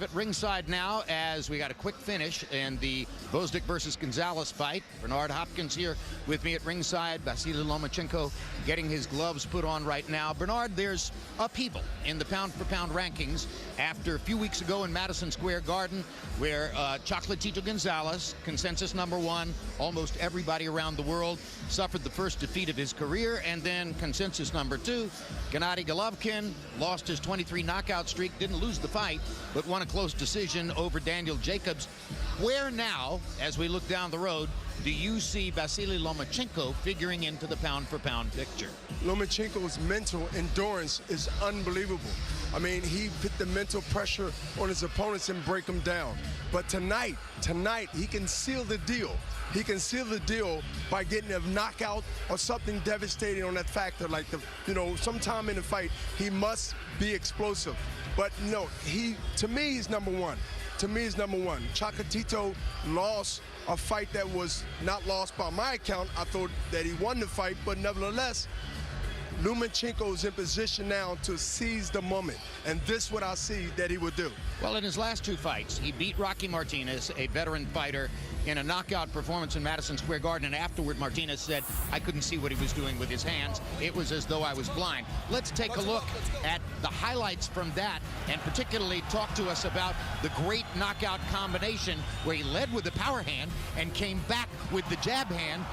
At ringside now, as we got a quick finish in the Bozdik versus Gonzalez fight. Bernard Hopkins here with me at ringside. Vasyl Lomachenko getting his gloves put on right now. Bernard, there's upheaval in the pound-for-pound rankings after a few weeks ago in Madison Square Garden, where Chocolatito Gonzalez, consensus #1, almost everybody around the world, suffered the first defeat of his career, and then consensus #2, Gennady Golovkin lost his 23 knockout streak, didn't lose the fight, but won a close decision over Daniel Jacobs. Where now, as we look down the road, do you see Vasyl Lomachenko figuring into the pound-for-pound picture? Lomachenko's mental endurance is unbelievable. I mean, he put the mental pressure on his opponents and break them down. But tonight, he can seal the deal. He can seal the deal by getting a knockout or something devastating on that factor. Like, sometime in the fight, he must be explosive. But no, to me, he's #1. To me, he's #1. Chocolatito lost a fight that was not lost by my account. I thought that he won the fight, but nevertheless, Lomachenko is in position now to seize the moment, and this is what I see that he would do. Well, in his last 2 fights, he beat Rocky Martinez, a veteran fighter, in a knockout performance in Madison Square Garden, and afterward Martinez said, I couldn't see what he was doing with his hands. It was as though I was blind. Let's take a look at the highlights from that, and particularly talk to us about the great knockout combination where he led with the power hand and came back with the jab hand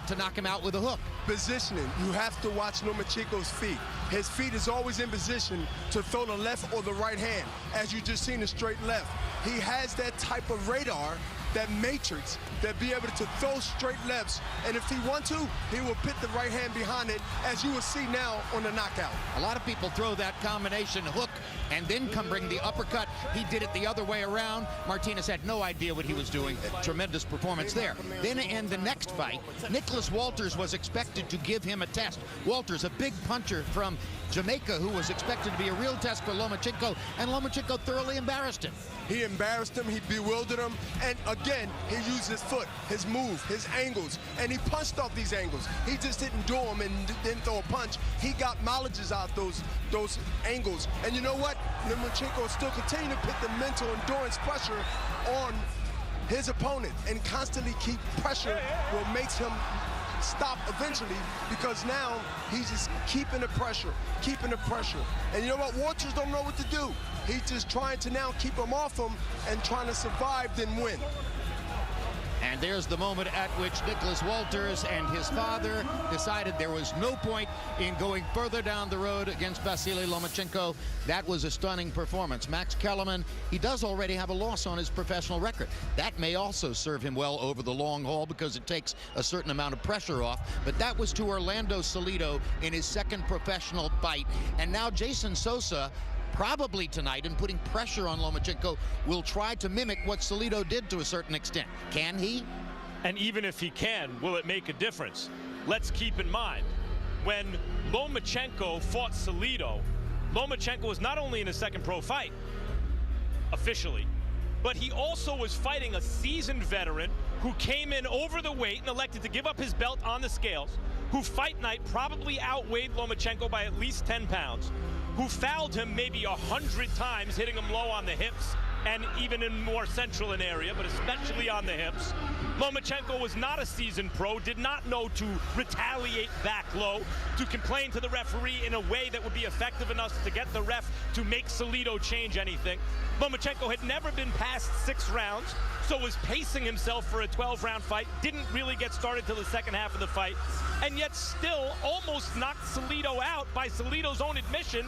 to knock him out with a hook. Positioning, you have to watch Lomachenko's feet. His feet is always in position to throw the left or the right hand, as you just seen the straight left. He has that type of radar, that matrix, that be able to throw straight lefts, and if he wants to, he will put the right hand behind it, as you will see now on the knockout. A lot of people throw that combination hook and then bring the uppercut. He did it the other way around. Martinez had no idea what he was doing. Tremendous performance there. Then in the next fight, Nicholas Walters was expected to give him a test. Walters, a big puncher from Jamaica, who was expected to be a real test for Lomachenko, and Lomachenko thoroughly embarrassed him. He embarrassed him, he bewildered him, and again, he used his foot, his move, his angles, and he punched off these angles. He just didn't do them and didn't throw a punch. He got mileages out those angles. And you know what? Lomachenko still continuing to put the mental endurance pressure on his opponent, and constantly keep pressure will make him stop eventually, because now he's just keeping the pressure. And you know what? Walters don't know what to do. He's just trying to now keep him off him and trying to survive, then win. And there's the moment at which Nicholas Walters and his father decided there was no point in going further down the road against Vasyl Lomachenko. That was a stunning performance. Max Kellerman, he does already have a loss on his professional record. That may also serve him well over the long haul, because it takes a certain amount of pressure off. But that was to Orlando Salido in his 2nd professional fight. And now Jason Sosa, probably tonight, and putting pressure on Lomachenko, will try to mimic what Salido did to a certain extent. Can he? And even if he can, will it make a difference? Let's keep in mind, when Lomachenko fought Salido, Lomachenko was not only in his 2nd pro fight, officially, but he also was fighting a seasoned veteran who came in over the weight and elected to give up his belt on the scales, who fight night probably outweighed Lomachenko by at least 10 pounds, who fouled him maybe 100 times, hitting him low on the hips, and even in more central an area, but especially on the hips. Lomachenko was not a seasoned pro, did not know to retaliate back low, to complain to the referee in a way that would be effective enough to get the ref to make Salido change anything. Lomachenko had never been past 6 rounds, so was pacing himself for a 12-round fight, didn't really get started till the 2nd half of the fight, and yet still almost knocked Salido out by Salido's own admission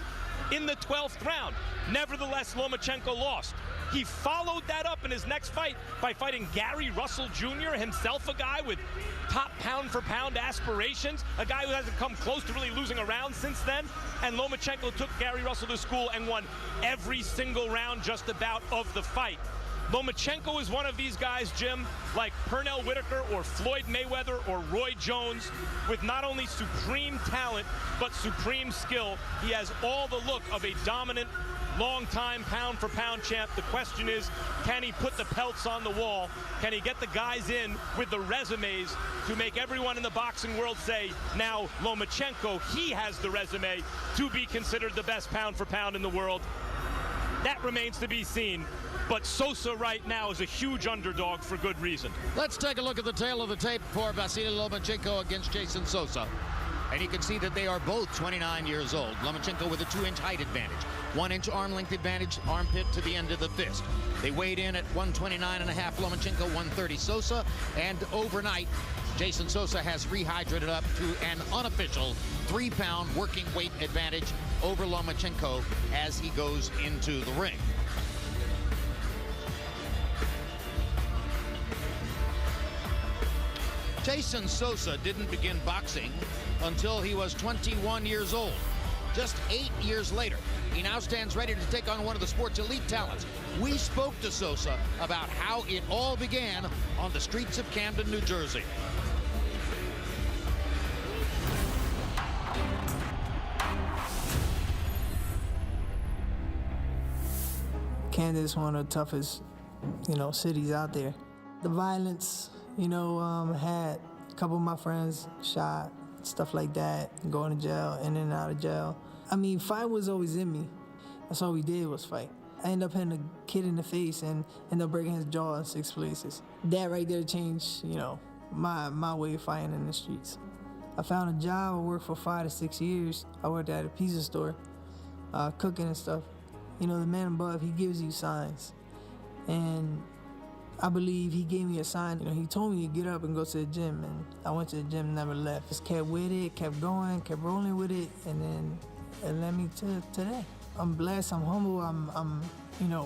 in the 12th round. Nevertheless, Lomachenko lost. He followed that up in his next fight by fighting Gary Russell Jr., himself a guy with top pound-for-pound aspirations, a guy who hasn't come close to really losing a round since then. And Lomachenko took Gary Russell to school and won every single round just about of the fight. Lomachenko is one of these guys, Jim, like Pernell Whitaker or Floyd Mayweather or Roy Jones, with not only supreme talent, but supreme skill. He has all the look of a dominant, long-time pound-for-pound champ. The question is, can he put the pelts on the wall? Can he get the guys in with the resumes to make everyone in the boxing world say, now Lomachenko, he has the resume to be considered the best pound-for-pound in the world? That remains to be seen. But Sosa right now is a huge underdog for good reason. Let's take a look at the tail of the tape for Vasyl Lomachenko against Jeyson Sosa. And you can see that they are both 29 years old. Lomachenko with a 2-inch height advantage, 1-inch arm length advantage, armpit to the end of the fist. They weighed in at 129.5 Lomachenko, 130 Sosa, and overnight, Jeyson Sosa has rehydrated up to an unofficial 3-pound working weight advantage over Lomachenko as he goes into the ring. Jeyson Sosa didn't begin boxing until he was 21 years old. Just 8 years later, he now stands ready to take on one of the sport's elite talents. We spoke to Sosa about how it all began on the streets of Camden, New Jersey. Camden is one of the toughest, cities out there. The violence, had a couple of my friends shot, stuff like that, going to jail, in and out of jail. I mean, fight was always in me. That's all we did was fight. I ended up hitting a kid in the face and ended up breaking his jaw in 6 places. That right there changed, my way of fighting in the streets. I found a job. I worked for 5 to 6 years. I worked at a pizza store, cooking and stuff. The man above, he gives you signs. And I believe he gave me a sign. He told me to get up and go to the gym, and I went to the gym, never left. Just kept with it, kept going, kept rolling with it, and then it led me to today. I'm blessed, I'm humble, I'm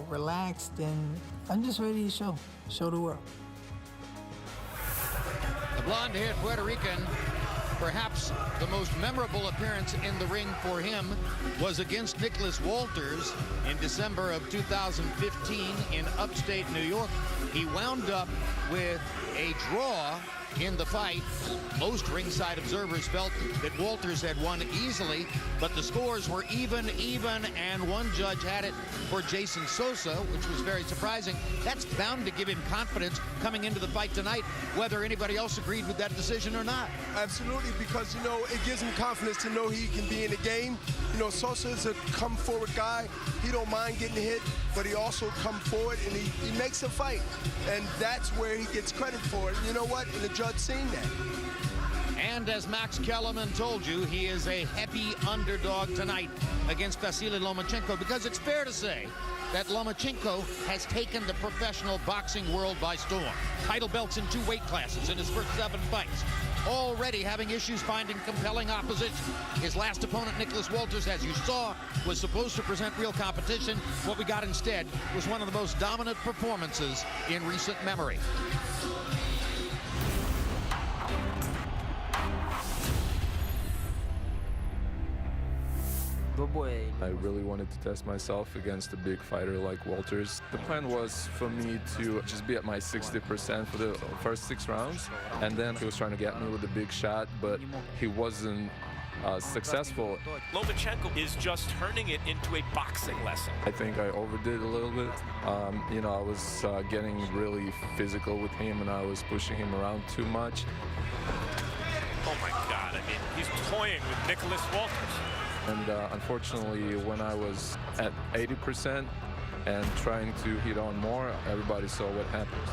relaxed, and I'm just ready to show the world. The blonde-haired Puerto Rican, perhaps the most memorable appearance in the ring for him was against Nicholas Walters in December of 2015 in upstate New York. He wound up with a draw in the fight. Most ringside observers felt that Walters had won easily, but the scores were even, and one judge had it for Jeyson Sosa, which was very surprising. That's bound to give him confidence coming into the fight tonight, whether anybody else agreed with that decision or not. Absolutely, because, it gives him confidence to know he can be in the game. Sosa is a come-forward guy. He don't mind getting hit, but he also come forward and he makes a fight. And that's where he gets credit for it. You know what? And the judge seen that. And as Max Kellerman told you, he is a heavy underdog tonight against Vasyl Lomachenko, because it's fair to say that Lomachenko has taken the professional boxing world by storm. Title belts in 2 weight classes in his first 7 fights. Already having issues finding compelling opposition. His last opponent, Nicholas Walters, as you saw, was supposed to present real competition. What we got instead was one of the most dominant performances in recent memory. I really wanted to test myself against a big fighter like Walters. The plan was for me to just be at my 60% for the first 6 rounds, and then he was trying to get me with a big shot, but he wasn't successful. Lomachenko is just turning it into a boxing lesson. I think I overdid a little bit. I was getting really physical with him, and I was pushing him around too much. Oh my God, I mean, he's toying with Nicholas Walters. And unfortunately, when I was at 80% and trying to hit on more, everybody saw what happens.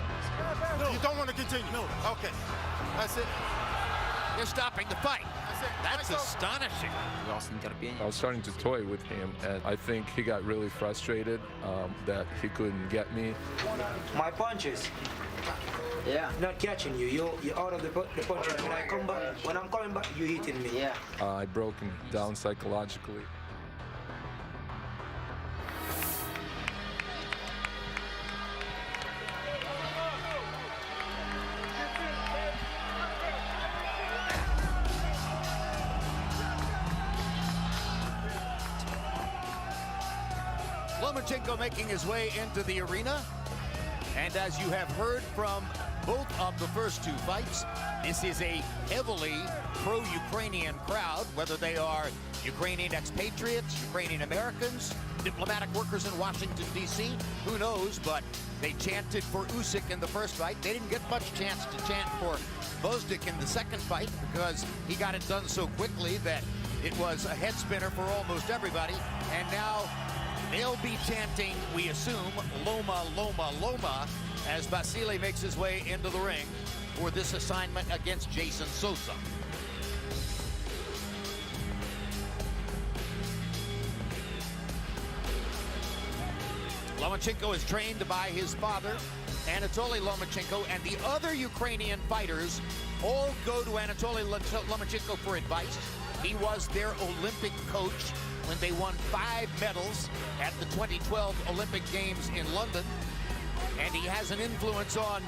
No. You don't want to continue? No. Okay. That's it. You're stopping the fight. That's astonishing. I was starting to toy with him, and I think he got really frustrated that he couldn't get me. My punches. Yeah. Not catching you. You're out of the punches. When I come back, when I'm coming back, you hitting me. Yeah. I broke him down psychologically. Lomachenko making his way into the arena. And as you have heard from both of the first 2 fights, this is a heavily pro-Ukrainian crowd, whether they are Ukrainian expatriates, Ukrainian Americans, diplomatic workers in Washington, D.C., who knows, but they chanted for Usyk in the first fight. They didn't get much chance to chant for Bozdik in the second fight because he got it done so quickly that it was a head spinner for almost everybody. And now They'll be chanting, we assume, Loma, Loma, Loma, as Vasily makes his way into the ring for this assignment against Jeyson Sosa. Lomachenko is trained by his father, Anatoly Lomachenko, and the other Ukrainian fighters all go to Anatoly Lomachenko for advice. He was their Olympic coach when they won 5 medals at the 2012 Olympic Games in London. And he has an influence on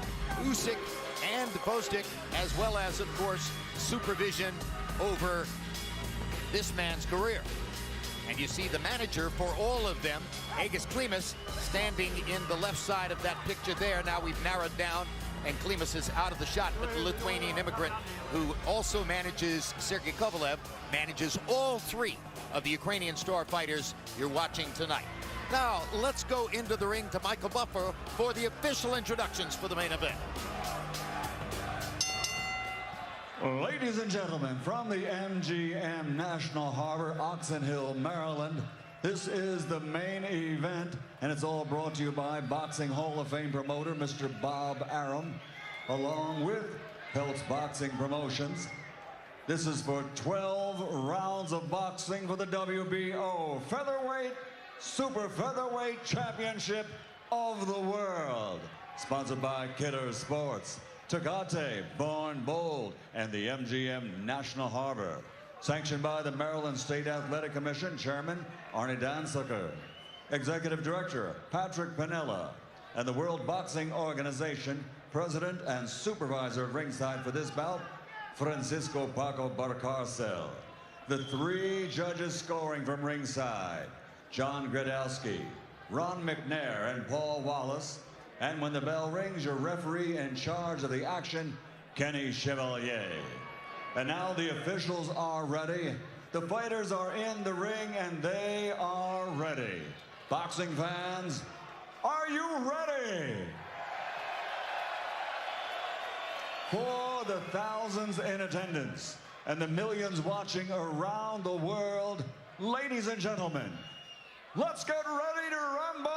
Usyk and Bostic, as well as, of course, supervision over this man's career. And you see the manager for all of them, Aegis Klimas, standing in the left side of that picture there. Now we've narrowed down, and Klimas is out of the shot, but the Lithuanian immigrant who also manages Sergei Kovalev, manages all 3 of the Ukrainian star fighters you're watching tonight. Now, let's go into the ring to Michael Buffer for the official introductions for the main event. Ladies and gentlemen, from the MGM National Harbor, Oxon Hill, Maryland, this is the main event, and it's all brought to you by Boxing Hall of Fame promoter, Mr. Bob Arum, along with Peltz Boxing Promotions. This is for 12 rounds of boxing for the WBO Featherweight, Super Featherweight Championship of the World. Sponsored by Kidder Sports, Tecate, Born Bold, and the MGM National Harbor. Sanctioned by the Maryland State Athletic Commission, Chairman Arnie Dansucker. Executive Director Patrick Pinella. And the World Boxing Organization, President and Supervisor of ringside for this bout, Francisco Paco Barcarcel. The 3 judges scoring from ringside, John Gradowski, Ron McNair, and Paul Wallace. And when the bell rings, your referee in charge of the action, Kenny Chevalier. And now the officials are ready. The fighters are in the ring, and they are ready. Boxing fans, are you ready? For the thousands in attendance and the millions watching around the world, ladies and gentlemen, let's get ready to rumble!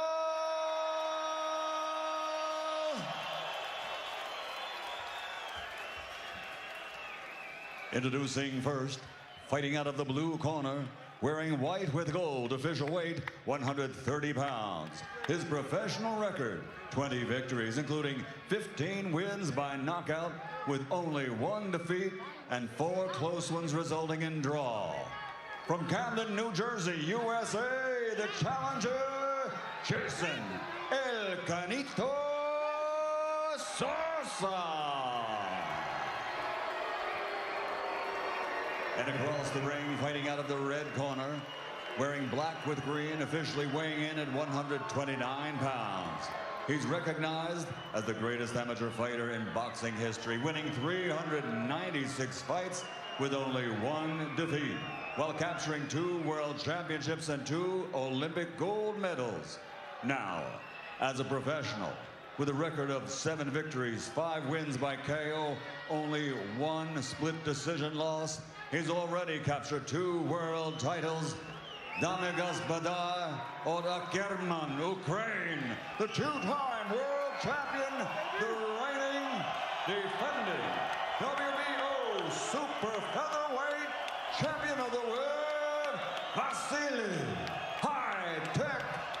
Introducing first, fighting out of the blue corner, wearing white with gold, official weight 130 pounds. His professional record, 20 victories, including 15 wins by knockout with only 1 defeat and 4 close ones resulting in draw. From Camden, New Jersey, USA, the challenger, Jason El Canito Sosa. And across the ring, fighting out of the red corner, wearing black with green, officially weighing in at 129 pounds. He's recognized as the greatest amateur fighter in boxing history, winning 396 fights with only 1 defeat, while capturing 2 world championships and 2 Olympic gold medals. Now, as a professional, with a record of 7 victories, 5 wins by KO, only 1 split decision loss, he's already captured 2 world titles. Dame Gospoda od German, Ukraine, the 2-time world champion, the reigning, defending WBO Super Featherweight champion of the world, Vasyl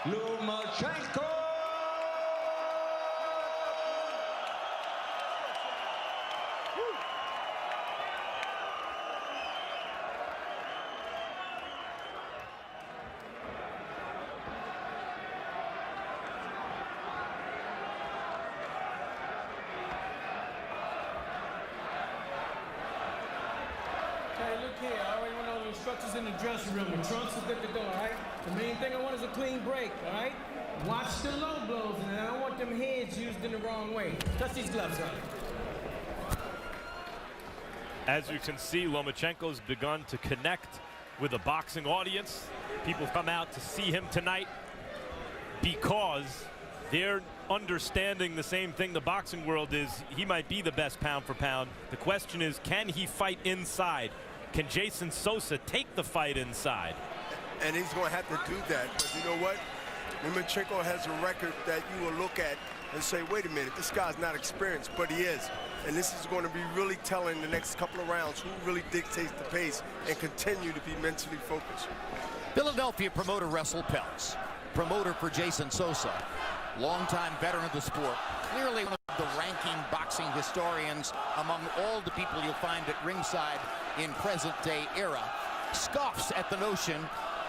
Lomachenko. Hey, look here, I already went over the instructions in the dressing room. The trunks is good to go, all right? The main thing I want is a clean break, all right? Watch the low blows, and I don't want them heads used in the wrong way. Touch these gloves on. As you can see, Lomachenko's begun to connect with a boxing audience. People come out to see him tonight because they're understanding the same thing the boxing world is. He might be the best pound for pound. The question is, can he fight inside? Can Jeyson Sosa take the fight inside? and he's going to have to do that. But you know what? Lomachenko has a record that you will look at and say, wait a minute, this guy's not experienced, but he is. And this is going to be really telling the next couple of rounds who really dictates the pace and continue to be mentally focused. Philadelphia promoter Russell Peltz, promoter for Jeyson Sosa, longtime veteran of the sport, clearly one of the ranking boxing historians among all the people you'll find at ringside in present-day era, scoffs at the notion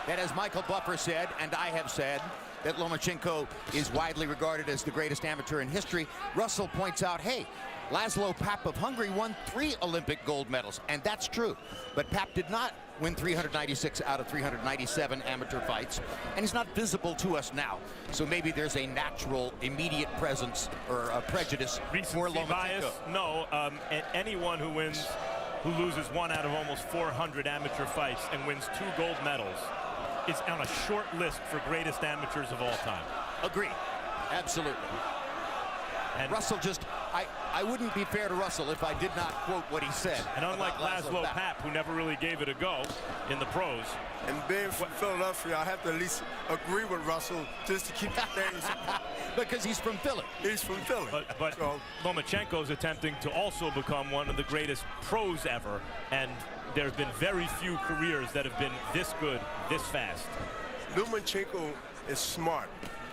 that, as Michael Buffer said, and I have said, that Lomachenko is widely regarded as the greatest amateur in history. Russell points out, hey, Laszlo Papp of Hungary won 3 Olympic gold medals, and that's true. But Papp did not win 396 out of 397 amateur fights, and he's not visible to us now. So maybe there's a natural, immediate presence or a prejudice for Lomachenko. Bias? No, anyone who loses 1 out of almost 400 amateur fights and wins 2 gold medals is on a short list for greatest amateurs of all time. Agreed. Absolutely. And Russell just, I wouldn't be fair to Russell if I did not quote what he said. And unlike Laszlo Papp, who never really gave it a go in the pros. And being from Philadelphia, I have to at least agree with Russell just to keep the names. Because he's from Philly. He's from Philly. But so, Lomachenko's attempting to also become one of the greatest pros ever, and there have been very few careers that have been this good, this fast. Lomachenko is smart.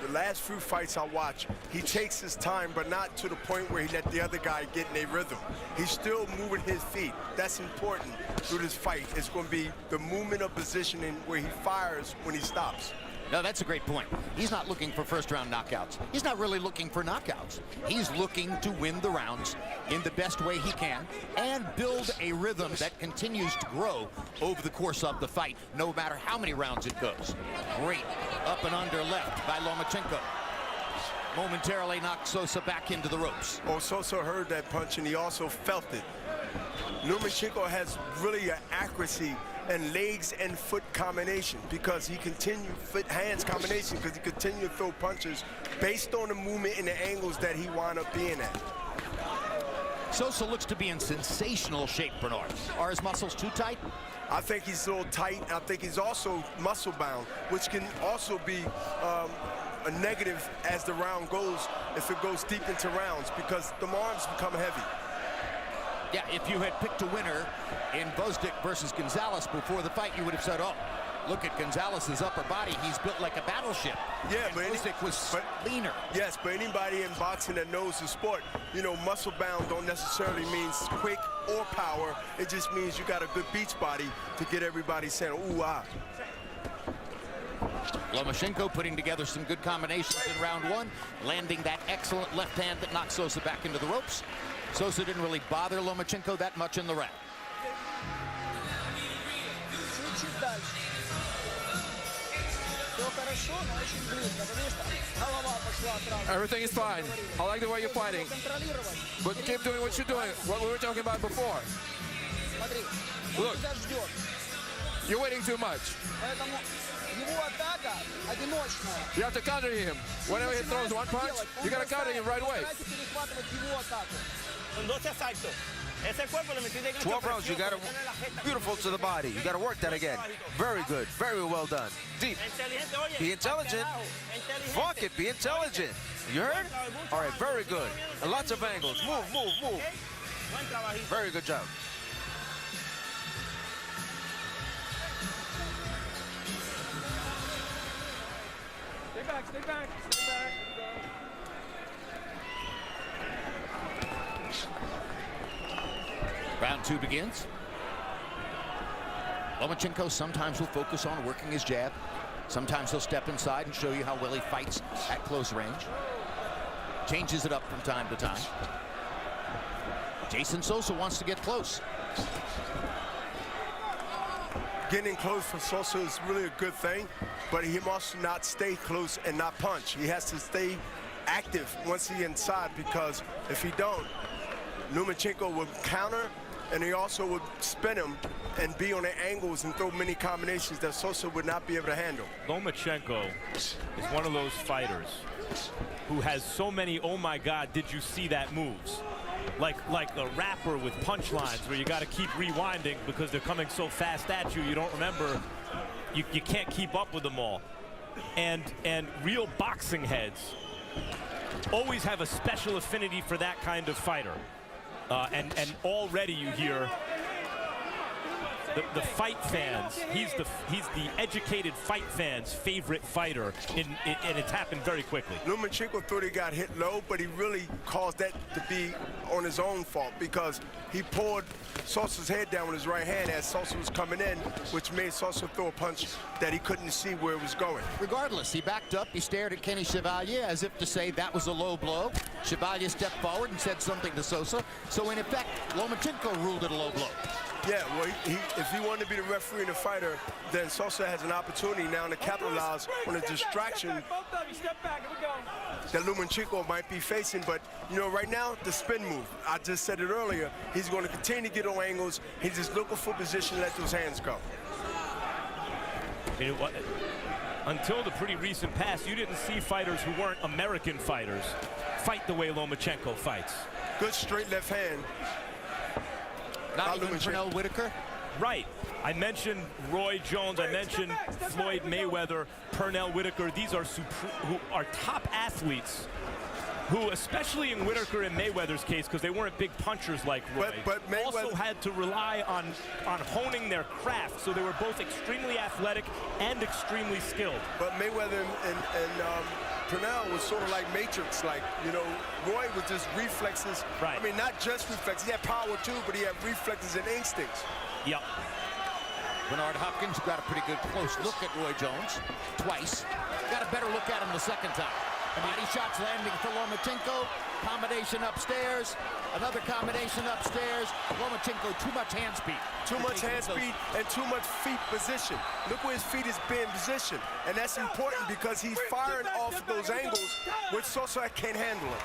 The last few fights I watch, he takes his time, but not to the point where he let the other guy get in a rhythm. He's still moving his feet. That's important through this fight. It's going to be the movement of positioning where he fires when he stops. No, that's a great point. He's not looking for first-round knockouts. He's not really looking for knockouts. He's looking to win the rounds in the best way he can and build a rhythm that continues to grow over the course of the fight, no matter how many rounds it goes. Great up and under left by Lomachenko. Momentarily knocked Sosa back into the ropes. Oh, Sosa heard that punch, and he also felt it. Lomachenko has really an accuracy and legs and foot combination because he continued foot-hands combination because he continued to throw punches based on the movement and the angles that he wound up being at. Sosa looks to be in sensational shape, Bernard. Are his muscles too tight? I think he's a little tight. I think he's also muscle-bound, which can also be a negative as the round goes if it goes deep into rounds because the arms become heavy. Yeah, if you had picked a winner in Bozdik versus Gonzalez before the fight, you would have said, oh, look at Gonzalez's upper body. He's built like a battleship. Yeah, and but Bozdik was leaner. Yes, but anybody in boxing that knows the sport, you know, muscle-bound don't necessarily means quick or power. It just means you got a good beach body to get everybody saying, ooh, ah. Lomachenko putting together some good combinations in round 1, landing that excellent left hand that knocked Sosa back into the ropes. Sosa didn't really bother Lomachenko that much in the round. Everything is fine. I like the way you're fighting. But keep doing what you're doing. What we were talking about before. Look, you're waiting too much. You have to counter him. Whenever he throws one punch, you got to counter him right away. 12 rounds, you got to, beautiful to the body. You got to work that again. Very good, very well done. Deep. Be intelligent. Fuck it, be intelligent. You heard? All right, very good. And lots of angles. Move, move, move. Very good job. Stay back, stay back, stay back. Round 2 begins. Lomachenko sometimes will focus on working his jab. Sometimes he'll step inside and show you how well he fights at close range. Changes it up from time to time. Jeyson Sosa wants to get close. Getting close for Sosa is really a good thing, but he must not stay close and not punch. He has to stay active once he's inside because if he don't, Lomachenko will counter and he also would spin him and be on the angles and throw many combinations that Sosa would not be able to handle. Lomachenko is one of those fighters who has so many oh my god did you see that moves, like a rapper with punchlines where you got to keep rewinding because they're coming so fast at you, you don't remember you can't keep up with them all. And real boxing heads always have a special affinity for that kind of fighter. And already you hear the fight fans. He's the educated fight fans' favorite fighter, and it's happened very quickly. Lomachenko thought he got hit low, but he really caused that to be on his own fault because he pulled Sosa's head down with his right hand as Sosa was coming in, which made Sosa throw a punch that he couldn't see where it was going. Regardless, he backed up, he stared at Kenny Chevalier as if to say that was a low blow. Chevalier stepped forward and said something to Sosa. So in effect, Lomachenko ruled it a low blow. Yeah, well, if he wanted to be the referee and the fighter, then Sosa has an opportunity now to capitalize on a distraction that Lomachenko might be facing. But, you know, right now, the spin move, I just said it earlier, he's going to continue to get on angles. He's just looking for position, let those hands go. Until the pretty recent past, you didn't see fighters who weren't American fighters fight the way Lomachenko fights. Good straight left hand. Not even Pernell Whitaker? Right. I mentioned Roy Jones. I mentioned Floyd Mayweather, Pernell Whitaker. These are who are top athletes who, especially in Whitaker and Mayweather's case, because they weren't big punchers like Roy, but also had to rely on honing their craft. So they were both extremely athletic and extremely skilled. But Mayweather and Pernell was sort of like Matrix, like, you know, Roy was just reflexes. Right. I mean, not just reflexes. He had power too, but he had reflexes and instincts. Yep. Bernard Hopkins got a pretty good close look at Roy Jones twice. Got a better look at him the second time. Body shots landing for Lomachenko. Combination upstairs. Another combination upstairs. Lomachenko, too much hand speed. Too much hand speed and too much feet position. Look where his feet is being positioned. And that's important because he's firing off those angles, which Sosa can't handle it.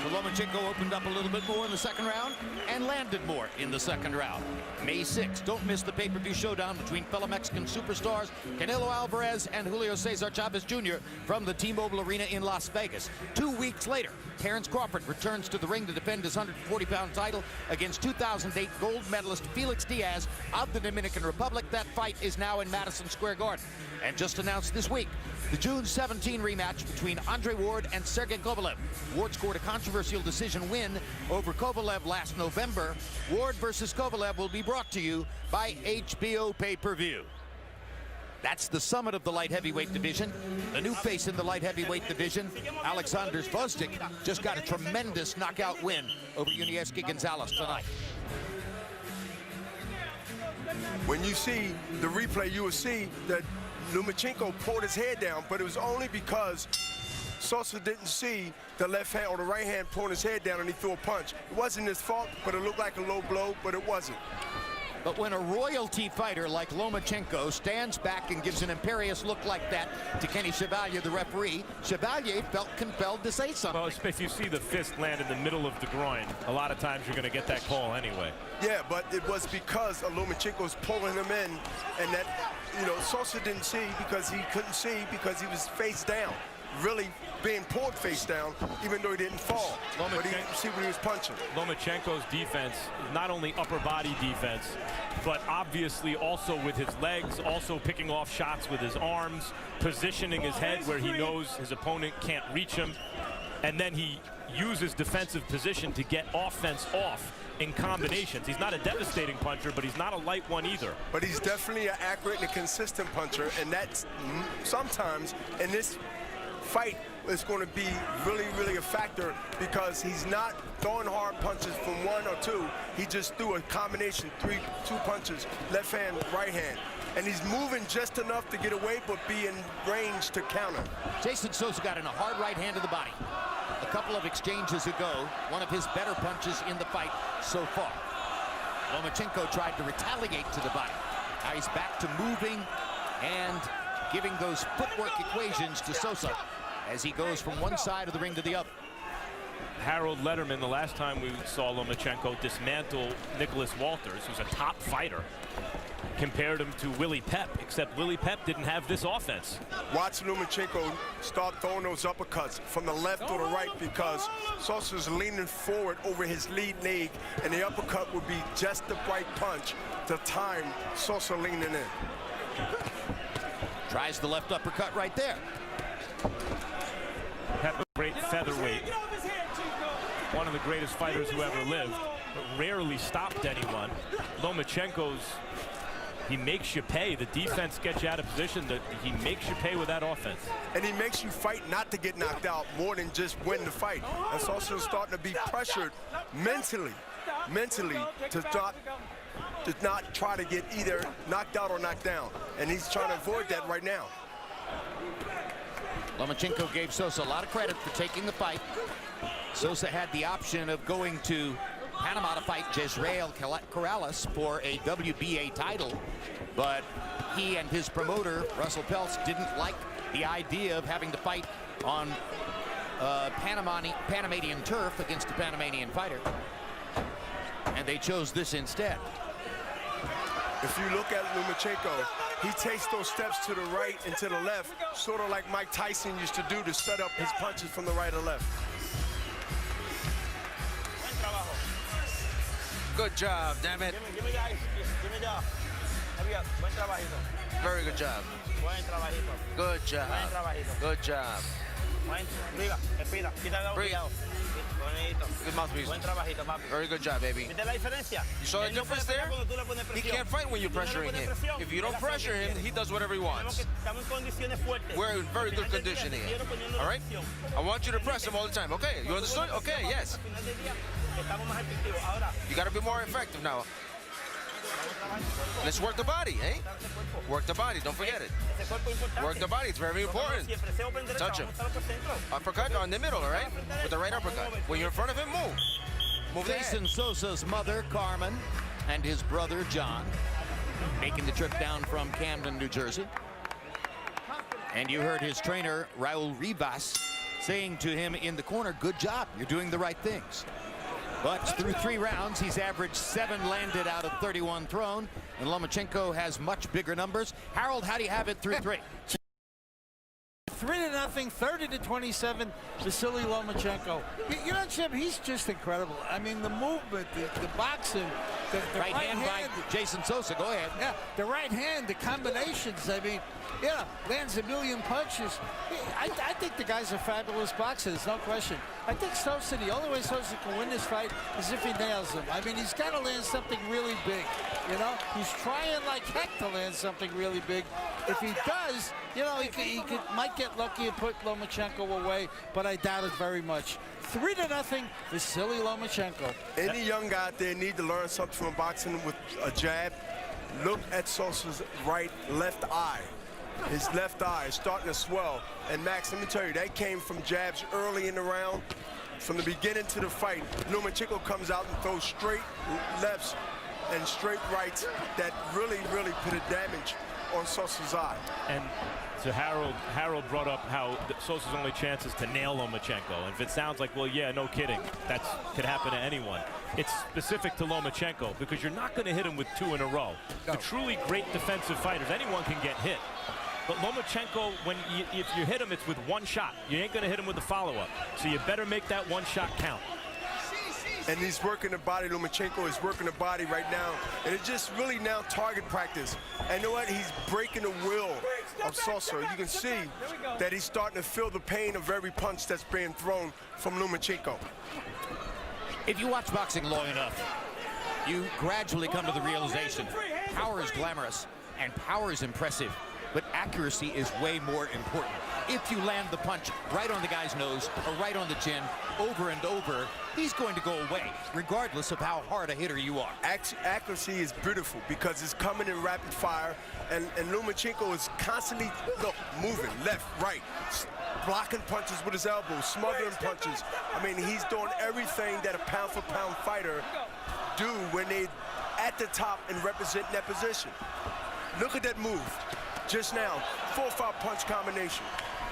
So Lomachenko opened up a little bit more in the second round and landed more in the second round. May 6th, don't miss the pay-per-view showdown between fellow Mexican superstars Canelo Alvarez and Julio Cesar Chavez Jr. from the T-Mobile Arena in Las Vegas. 2 weeks later, Terrence Crawford returns to the ring to defend his 140-pound title against 2008 gold medalist Felix Diaz of the Dominican Republic. That fight is now in Madison Square Garden. And just announced this week, the June 17 rematch between Andre Ward and Sergey Kovalev. Ward scored a controversial decision win over Kovalev last November. Ward versus Kovalev will be brought to you by HBO Pay-Per-View. That's the summit of the light heavyweight division. The new face in the light heavyweight division, Alexander Gvozdyk, just got a tremendous knockout win over Yunieski Gonzalez tonight. When you see the replay, you will see that Lomachenko pulled his head down, but it was only because Sosa didn't see the left hand or the right hand pulling his head down and he threw a punch. It wasn't his fault, but it looked like a low blow, but it wasn't. But when a royalty fighter like Lomachenko stands back and gives an imperious look like that to Kenny Chevalier, the referee, Chevalier felt compelled to say something. Well, if you see the fist land in the middle of the groin, a lot of times you're going to get that call anyway. Yeah, but it was because Lomachenko was pulling him in, and that, you know, Sosa didn't see because he couldn't see because he was face down. Really being pulled face down, even though he didn't fall. But he didn't see what he was punching. Lomachenko's defense, not only upper body defense, but obviously also with his legs, also picking off shots with his arms, positioning his head where he knows his opponent can't reach him, and then he uses defensive position to get offense off in combinations. He's not a devastating puncher, but he's not a light one either. But he's definitely an accurate and consistent puncher, and that's sometimes in this fight is going to be really, really a factor because he's not throwing hard punches from one or two. He just threw a combination, two punches, left hand, right hand. And he's moving just enough to get away, but be in range to counter. Jason Sosa got in a hard right hand to the body. A couple of exchanges ago, one of his better punches in the fight so far. Lomachenko tried to retaliate to the body. Now he's back to moving and giving those footwork equations to Sosa as he goes from one side of the ring to the other. Harold Lederman, the last time we saw Lomachenko dismantle Nicholas Walters, who's a top fighter, compared him to Willie Pep, except Willie Pep didn't have this offense. Watch Lomachenko start throwing those uppercuts from the left or the right because Sosa's leaning forward over his lead leg, and the uppercut would be just the right punch to time Sosa leaning in. Tries the left uppercut right there. Great featherweight. One of the greatest fighters who ever lived, but rarely stopped anyone. Lomachenko's, he makes you pay. The defense gets you out of position. He makes you pay with that offense. And he makes you fight not to get knocked out more than just win the fight. And Sosa starting to be pressured mentally to not try to get either knocked out or knocked down. And he's trying to avoid that right now. Lomachenko gave Sosa a lot of credit for taking the fight. Sosa had the option of going to Panama to fight Jezreel Corrales for a WBA title, but he and his promoter, Russell Peltz, didn't like the idea of having to fight on Panamanian turf against a Panamanian fighter, and they chose this instead. If you look at Lomachenko, he takes those steps to the right and to the left, sort of like Mike Tyson used to do to set up his punches from the right or left. Good job, damn it. Very good job. Good job. Good job. Breathe. Good mouthpiece. Very good job, baby. You saw the difference there? He can't fight when you're pressuring him. If you don't pressure him, he does whatever he wants. We're in very good condition here. All right? I want you to press him all the time. Okay, you understood? Okay, yes. You got to be more effective now. Let's work the body, eh? Work the body, don't forget it. Work the body, it's very important. Touch him. Uppercut on the middle, all right? With the right uppercut. When you're in front of him, move. Move the head. Jason Sosa's mother, Carmen, and his brother, John, making the trip down from Camden, New Jersey. And you heard his trainer, Raul Rivas, saying to him in the corner, good job, you're doing the right things. But through 3 rounds, he's averaged 7 landed out of 31 thrown, and Lomachenko has much bigger numbers. Harold, how do you have it through 3? 3-0, 30-27, Vasyl Lomachenko. You know, Jim, he's just incredible. I mean, the movement, the boxing, the right hand by Jason Sosa. Go ahead. Yeah, the right hand, the combinations. I mean, yeah, lands a million punches. I think the guy's a fabulous boxer. There's no question. I think Sosa, the only way Sosa can win this fight is if he nails him. I mean, he's got to land something really big. You know, he's trying like heck to land something really big. If he does, you know, he might get lucky and put Lomachenko away, but I doubt it very much. 3-0, Vasyl Lomachenko. Any young guy out there need to learn something from boxing with a jab. Look at Sosa's left eye. His left eye is starting to swell. And Max, let me tell you, that came from jabs early in the round. From the beginning to the fight, Lomachenko comes out and throws straight lefts and straight rights that really put a damage on Sosa's eye. And so Harold brought up how Sosa's only chance is to nail Lomachenko. And if it sounds like, well, yeah, no kidding, that could happen to anyone. It's specific to Lomachenko because you're not going to hit him with 2 in a row. No. The truly great defensive fighters, anyone can get hit. But Lomachenko, if you hit him, it's with 1 shot. You ain't going to hit him with a follow-up. So you better make that 1 shot count. And he's working the body. Lomachenko is working the body right now. And it's just really now target practice. And you know what? He's breaking the will of Sosa. You can see that he's starting to feel the pain of every punch that's being thrown from Lomachenko. If you watch boxing long enough, you gradually come to the realization power is glamorous and power is impressive, but accuracy is way more important. If you land the punch right on the guy's nose or right on the chin over and over, he's going to go away, regardless of how hard a hitter you are. Accuracy is beautiful because it's coming in rapid fire, and Lomachenko is constantly moving left, right, blocking punches with his elbows, smothering punches. I mean, he's doing everything that a pound-for-pound fighter do when they at the top and represent that position. Look at that move. Just now, 4 or 5 punch combination.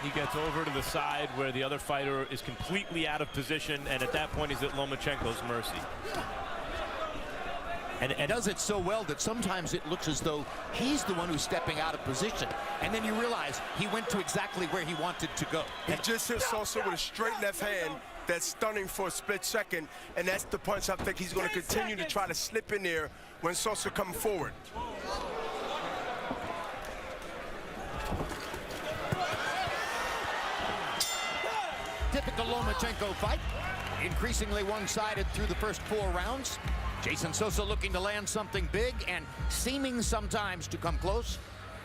He gets over to the side where the other fighter is completely out of position, and at that point he's at Lomachenko's mercy. And does it so well that sometimes it looks as though he's the one who's stepping out of position, and then you realize he went to exactly where he wanted to go. He just hit Sosa with a straight left hand that's stunning for a split second, and that's the punch I think he's going to continue to try to slip in there when Sosa comes forward. Lomachenko fight. Increasingly one-sided through the first 4 rounds. Jason Sosa looking to land something big and seeming sometimes to come close.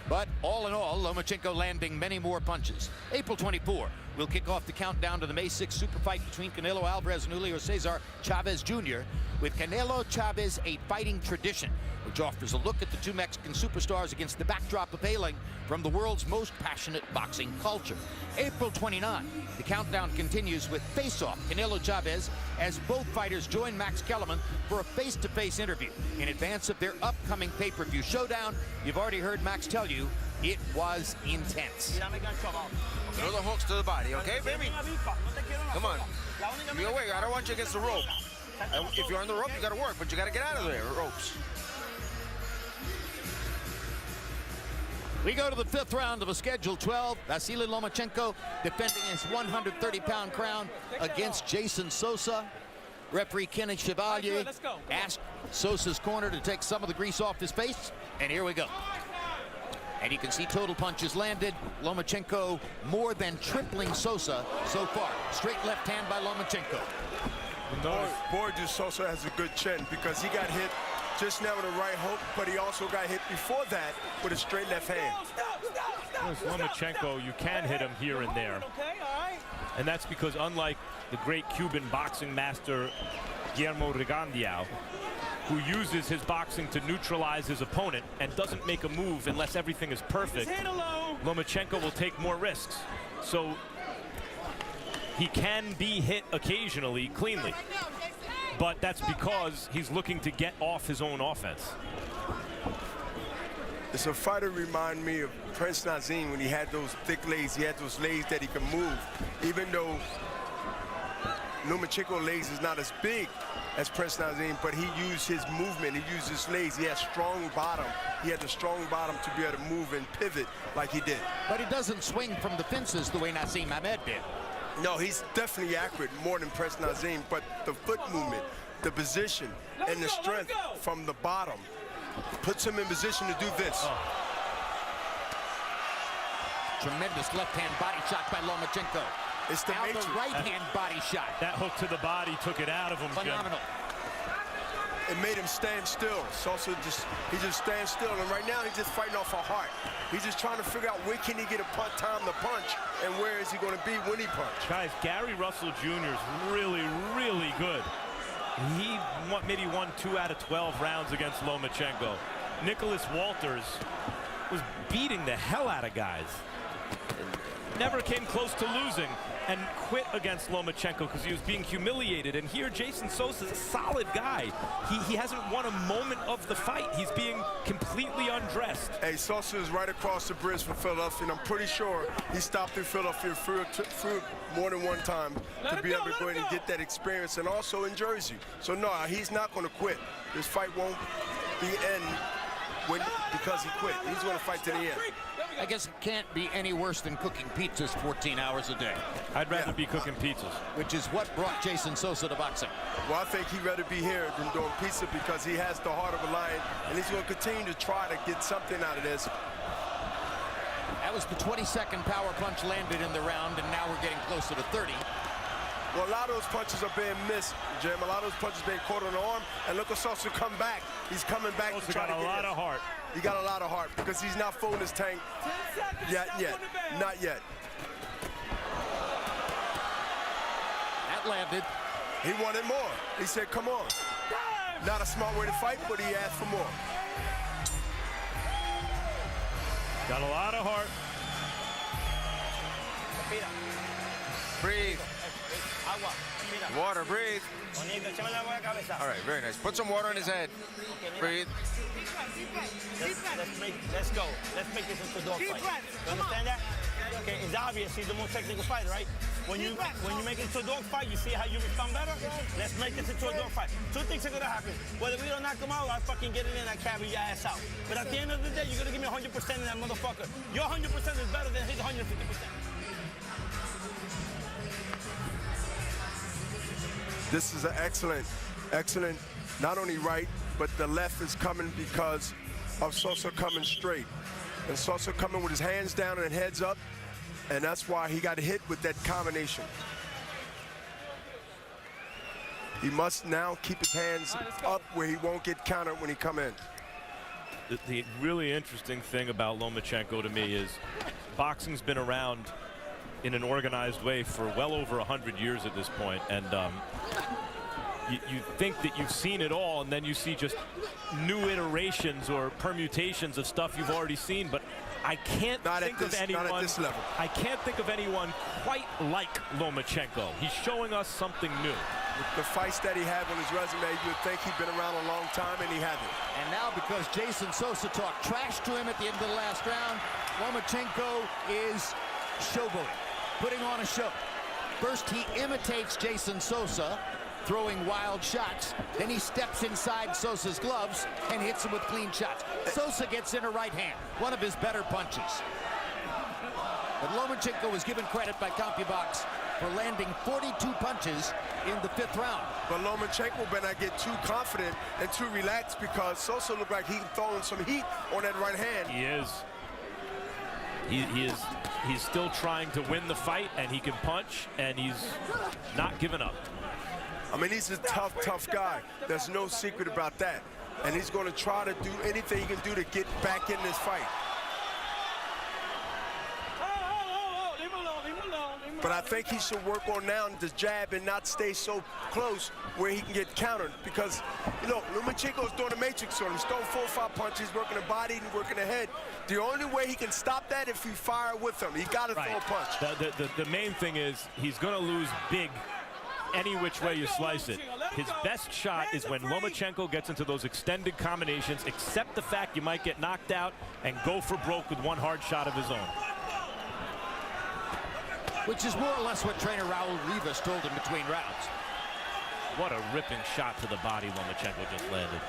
But all in all, Lomachenko landing many more punches. April 24, we'll kick off the countdown to the May 6th super fight between Canelo Alvarez and Julio Cesar Chavez Jr. With Canelo Chavez, a fighting tradition, which offers a look at the 2 Mexican superstars against the backdrop of hailing from the world's most passionate boxing culture. April 29, the countdown continues with Face-Off Canelo Chavez as both fighters join Max Kellerman for a face-to-face interview in advance of their upcoming pay-per-view showdown. You've already heard Max tell you it was intense. Throw the hooks to the body, okay, baby? Come on. Give me away. I don't want you against the rope. If you're on the rope, you got to work, but you got to get out of there, ropes. We go to the 5th round of a scheduled 12. Vasyl Lomachenko defending his 130-pound crown against Jeyson Sosa. Referee Kenny Chevalier asked Sosa's corner to take some of the grease off his face, and here we go. And you can see total punches landed. Lomachenko more than tripling Sosa so far. Straight left hand by Lomachenko. Boy, Sosa has a good chin because he got hit just now with a right hook, but he also got hit before that with a straight left hand. Lomachenko, you can hit him here and there. And that's because unlike the great Cuban boxing master Guillermo Rigondeaux, who uses his boxing to neutralize his opponent and doesn't make a move unless everything is perfect, Lomachenko will take more risks. So he can be hit occasionally cleanly, but that's because he's looking to get off his own offense. It's a fighter remind me of Prince Nazim when he had those thick legs. He had those legs that he could move. Even though Lomachenko's legs is not as big as Prince Nazim, but he used his movement. He used his legs. He had strong bottom. He had the strong bottom to be able to move and pivot like he did. But he doesn't swing from the fences the way Naseem Hamed did. No, he's definitely accurate more than Prince Nazim, but the foot movement, the position, and the strength from the bottom puts him in position to do this. Tremendous left-hand body shot by Lomachenko. It's the now the right-hand body shot. That hook to the body took it out of him. Phenomenal. It made him stand still. Sosa he just stands still, and right now he's just fighting off a heart. He's just trying to figure out where can he get a time to punch, and where is he going to be when he punch. Guys, Gary Russell Jr. is really, really good. He maybe won 2 out of 12 rounds against Lomachenko. Nicholas Walters was beating the hell out of guys. Never came close to losing and quit against Lomachenko because he was being humiliated. And here, Jeyson Sosa is a solid guy. He hasn't won a moment of the fight. He's being completely undressed. Hey, Sosa is right across the bridge from Philadelphia, and I'm pretty sure he stopped in Philadelphia through more than one time to be able to go ahead and get that experience, and also in Jersey. So no, he's not going to quit. This fight won't be end because he quit. He's going to fight to the end. I guess it can't be any worse than cooking pizzas 14 hours a day. I'd rather be cooking pizzas. Which is what brought Jeyson Sosa to boxing. Well, I think he'd rather be here than doing pizza because he has the heart of a lion, and he's going to continue to try to get something out of this. That was the 22nd power punch landed in the round, and now we're getting closer to 30. Well, a lot of those punches are being missed, Jim. A lot of those punches being caught on the arm, and look at Sosa come back. He's coming back to try to get a lot of heart. He got a lot of heart because he's not filling his tank yet. Not yet. That landed. He wanted more. He said, come on. Not a smart way to fight, but he asked for more. Got a lot of heart. Breathe. Water, breathe. All right, very nice. Put some water on his head. Breathe. Let's go. Let's make this into a dog fight. You understand that? Okay, it's obvious he's the most technical fighter, right? When you make it into a dog fight, you see how you respond better? Let's make this into a dog fight. 2 things are gonna happen. Whether we don't knock him out, I fucking get it in, I carry your ass out. But at the end of the day, you're gonna give me 100% in that motherfucker. Your 100% is better than his 150%. This is an excellent, not only right, but the left is coming because of Sosa coming straight. And Sosa coming with his hands down and heads up, and that's why he got hit with that combination. He must now keep his hands up where he won't get countered when he come in. The really interesting thing about Lomachenko to me is boxing's been around in an organized way for well over 100 years at this point, and you think that you've seen it all, and then you see just new iterations or permutations of stuff you've already seen. But I can't think of anyone. Not at this level. I can't think of anyone quite like Lomachenko. He's showing us something new. With the fights that he had on his resume, you would think he'd been around a long time, and he hasn't. And now, because Jason Sosa talked trash to him at the end of the last round, Lomachenko is showboating, putting on a show. First, he imitates Jason Sosa, throwing wild shots. Then he steps inside Sosa's gloves and hits him with clean shots. Sosa gets in a right hand, one of his better punches. But Lomachenko was given credit by CompuBox for landing 42 punches in the 5th round. But Lomachenko better not get too confident and too relaxed, because Sosa looked like he's throwing some heat on that right hand. He is. He's still trying to win the fight, and he can punch, and he's not giving up. I mean, he's a tough guy. There's no secret about that. And he's going to try to do anything he can do to get back in this fight. But I think he should work on now the jab and not stay so close where he can get countered. Because, you know, Lomachenko's doing a matrix on him. He's throwing 4 or 5 punches, working the body and working the head. The only way he can stop that if you fire with him. He got to throw a punch. The main thing is he's going to lose big any which way you slice it. His best shot is when Lomachenko gets into those extended combinations, accept the fact you might get knocked out, and go for broke with one hard shot of his own. Which is more or less what trainer Raul Rivas told him between rounds. What a ripping shot to the body Lomachenko just landed.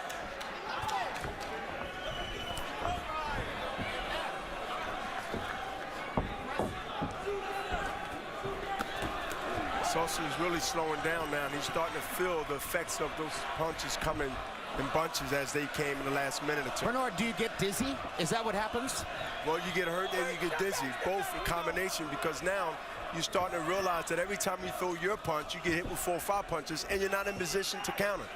Sosa is really slowing down now, and he's starting to feel the effects of those punches coming in bunches as they came in the last minute or two. Bernard, do you get dizzy? Is that what happens? Well, you get hurt and you get dizzy, both in combination, because now you're starting to realize that every time you throw your punch, you get hit with 4 or 5 punches, and you're not in position to counter.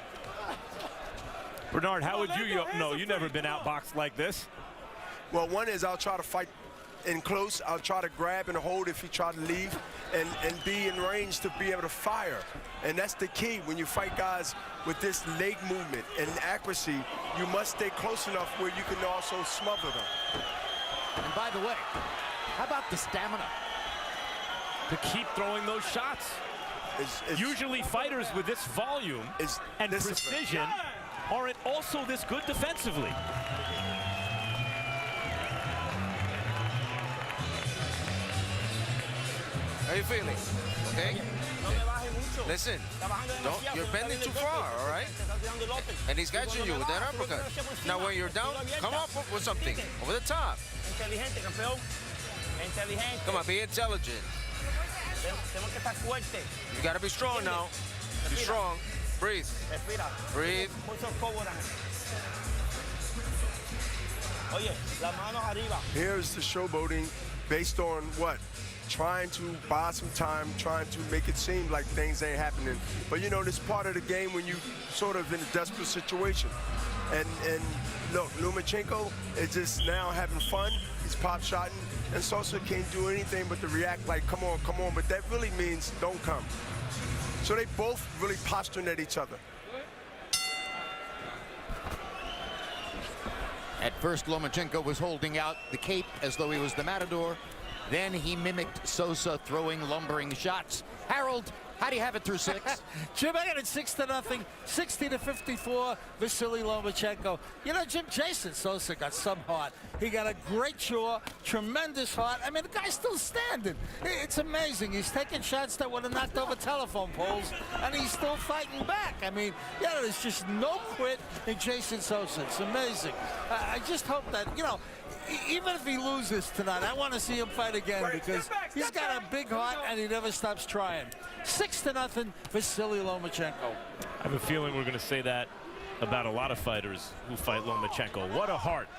Bernard, how would you know? You've never been outboxed like this. Well, one is I'll try to fight in close. I'll try to grab and hold if you try to leave, and be in range to be able to fire. And that's the key. When you fight guys with this leg movement and accuracy, you must stay close enough where you can also smother them. And by the way, how about the stamina? To keep throwing those shots. Usually fighters with this volume and precision aren't also this good defensively. How you feeling? Okay? Listen, you're bending too far, all right? And he's catching you with that uppercut. Now when you're down, come up with something over the top. Come on, be intelligent. You gotta be strong now. Be strong. Breathe. Breathe. Here's the showboating based on what? Trying to buy some time, trying to make it seem like things ain't happening. But you know, this part of the game when you sort of in a desperate situation. And look, Lomachenko is just now having fun. He's pop-shotting, and Sosa can't do anything but to react like, come on, but that really means don't come. So they both really posturing at each other. At first, Lomachenko was holding out the cape as though he was the matador. Then he mimicked Sosa throwing lumbering shots. Harold, how do you have it through 6? Jim, I got it 6-0, 60-54, Vasyl Lomachenko. You know, Jim, Jason Sosa got some heart. He got a great jaw, tremendous heart. I mean, the guy's still standing. It's amazing. He's taking shots that would have knocked over telephone poles, and he's still fighting back. I mean, yeah, there's just no quit in Jason Sosa. It's amazing. I just hope that, you know, even if he loses tonight, I want to see him fight again, because he's got a big heart and he never stops trying. 6-0, Vasyl Lomachenko. I have a feeling we're going to say that about a lot of fighters who fight Lomachenko. What a heart,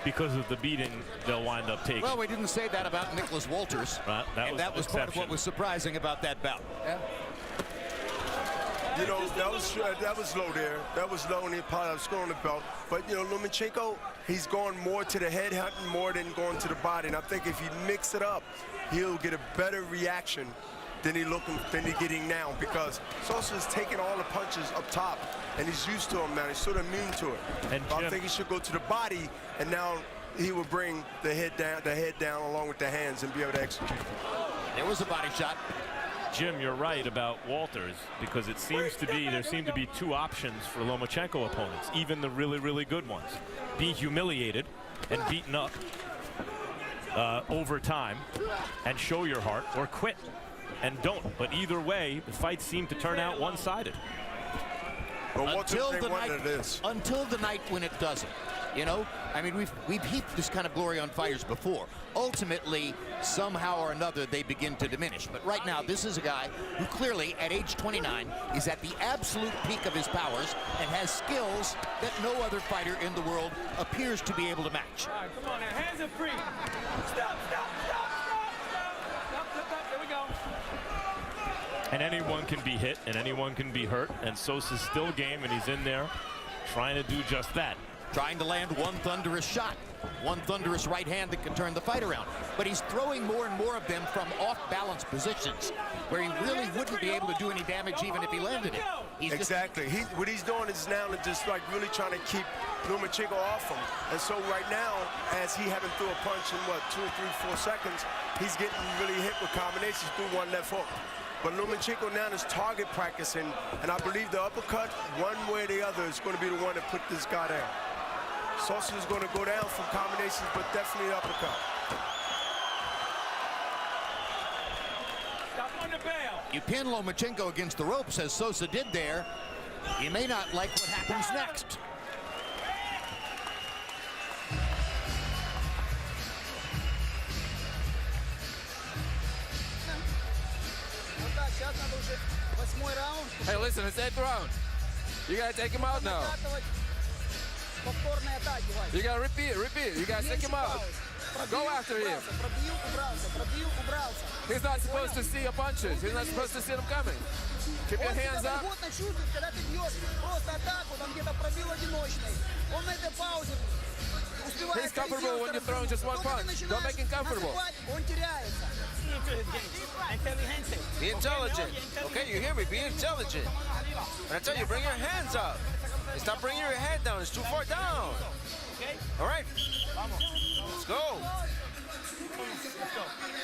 because of the beating they'll wind up taking. Well, we didn't say that about Nicholas Walters. That was part of what was surprising about that bout. You You know, that was low there. That was low, and he probably was scoring the belt. But, you know, Lomachenko, he's going more to the head hunting more than going to the body. And I think if he mix it up, he'll get a better reaction than he's getting now, because Sosa is taking all the punches up top, and he's used to them now. He's sort of immune to it. And I think he should go to the body, and now he will bring the head down along with the hands and be able to execute. There was a body shot. Jim, you're right about Walters, because it seems to be there seem to be two options for Lomachenko opponents, even the really, really good ones: be humiliated and beaten up over time and show your heart, or quit and don't. But either way, the fights seem to turn out one-sided. Until the night when it doesn't. You know, I mean, we've heaped this kind of glory on fighters before. Ultimately, somehow or another, they begin to diminish. But right now, this is a guy who clearly, at age 29, is at the absolute peak of his powers and has skills that no other fighter in the world appears to be able to match. All right, come on now, hands are free. Stop. There we go. And anyone can be hit, and anyone can be hurt, and Sosa's still game, and he's in there trying to do just that. Trying to land one thunderous shot, one thunderous right hand that can turn the fight around. But he's throwing more and more of them from off-balance positions, where he really wouldn't be able to do any damage even if he landed it. Exactly. What he's doing is now just like really trying to keep Lomachenko off him. And so right now, as he haven't threw a punch in, 2 or 3, 4 seconds, he's getting really hit with combinations through one left hook. But Lomachenko now is target practicing, and I believe the uppercut, one way or the other, is going to be the one that put this guy down. Sosa is going to go down from combinations, but definitely the uppercut. Stop on the bail. You pin Lomachenko against the ropes, as Sosa did there. You may not like what happens next. Hey, listen, it's 8th round. You gotta take him out now. You gotta repeat. You gotta take him out. Go after him. He's not supposed to see your punches. He's not supposed to see them coming. Keep your hands up. He's comfortable when you're throwing just one punch. Don't make him comfortable. Be intelligent. Okay, you hear me? Be intelligent. And I tell you, bring your hands up. Stop bringing your head down. It's too far down. All right. Let's go.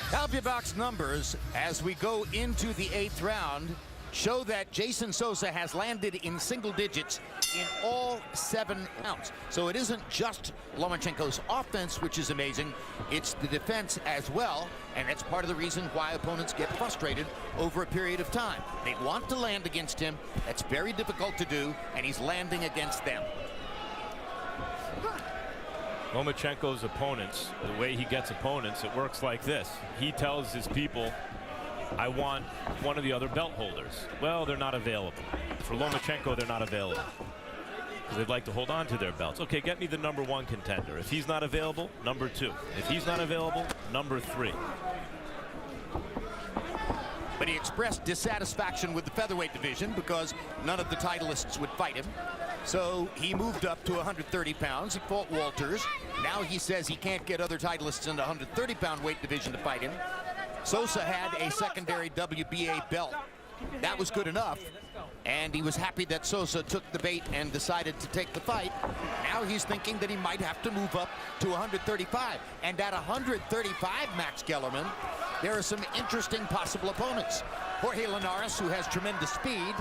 Talbia box numbers as we go into the 8th round show that Jeyson Sosa has landed in single digits in all 7 rounds. So it isn't just Lomachenko's offense, which is amazing. It's the defense as well, and that's part of the reason why opponents get frustrated over a period of time. They want to land against him. That's very difficult to do, and he's landing against them. Lomachenko's opponents, the way he gets opponents, it works like this. He tells his people, I want one of the other belt holders. Well, they're not available. For Lomachenko, they're not available, because they'd like to hold on to their belts. Okay, get me the #1 contender. If he's not available, #2. If he's not available, #3. But he expressed dissatisfaction with the featherweight division because none of the titleists would fight him. So he moved up to 130 pounds. He fought Walters. Now he says he can't get other titleists in the 130-pound weight division to fight him. Sosa had a secondary WBA belt. That was good enough. And he was happy that Sosa took the bait and decided to take the fight. Now he's thinking that he might have to move up to 135. And at 135, Max Kellerman, there are some interesting possible opponents. Jorge Linares, who has tremendous speed.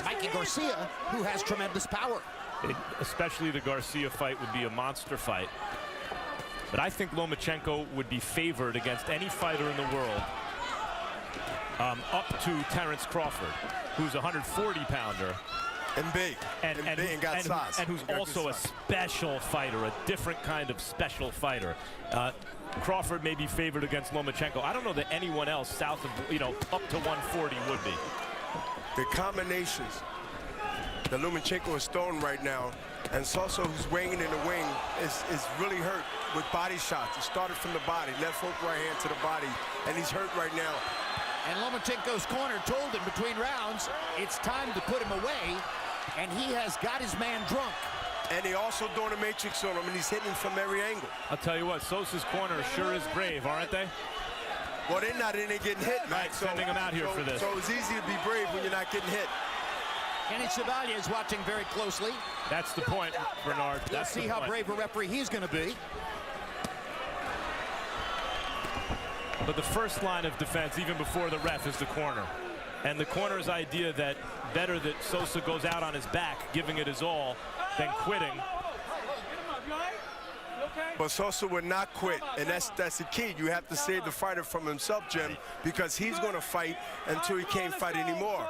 Mikey Garcia, who has tremendous power. Especially the Garcia fight would be a monster fight. But I think Lomachenko would be favored against any fighter in the world up to Terence Crawford, who's a 140-pounder. And big. And got size. And who's also a special fighter, a different kind of special fighter. Crawford may be favored against Lomachenko. I don't know that anyone else south of, up to 140 would be. The combinations that Lomachenko is throwing right now, and Sosa, who's weighing in the wing, is really hurt with body shots. He started from the body, left hook, right hand to the body, and he's hurt right now. And Lomachenko's corner told him between rounds, it's time to put him away, and he has got his man drunk. And they also doing a matrix on him, and he's hitting from every angle. I'll tell you what, Sosa's corner sure is brave, aren't they? Well, they're not in there getting hit, man. Right, sending them out here for this. So it's easy to be brave when you're not getting hit. Kenny Chevalier is watching very closely. That's the point, Bernard. Let's see how brave a referee he's going to be. But the first line of defense, even before the ref, is the corner. And the corner's idea that better that Sosa goes out on his back, giving it his all, than quitting. But Sosa would not quit, and that's the key. You have to save the fighter from himself, Jim, because he's going to fight until he can't fight anymore.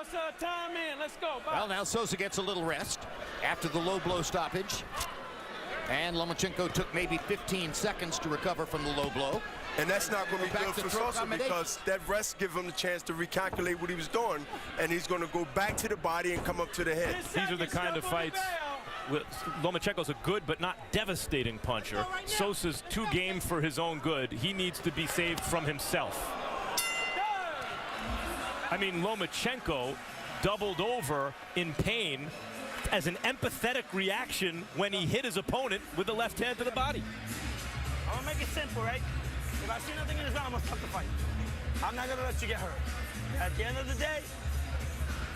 Well, now Sosa gets a little rest after the low blow stoppage. And Lomachenko took maybe 15 seconds to recover from the low blow. And that's not going to be good for Sosa because that rest gives him the chance to recalculate what he was doing, and he's going to go back to the body and come up to the head. These are the kind of fights. Lomachenko's a good but not devastating puncher. Sosa's too game for his own good. He needs to be saved from himself. I mean, Lomachenko doubled over in pain as an empathetic reaction when he hit his opponent with the left hand to the body. I'm gonna make it simple, right? If I see nothing in his round, I'm gonna stop the fight. I'm not gonna let you get hurt. At the end of the day,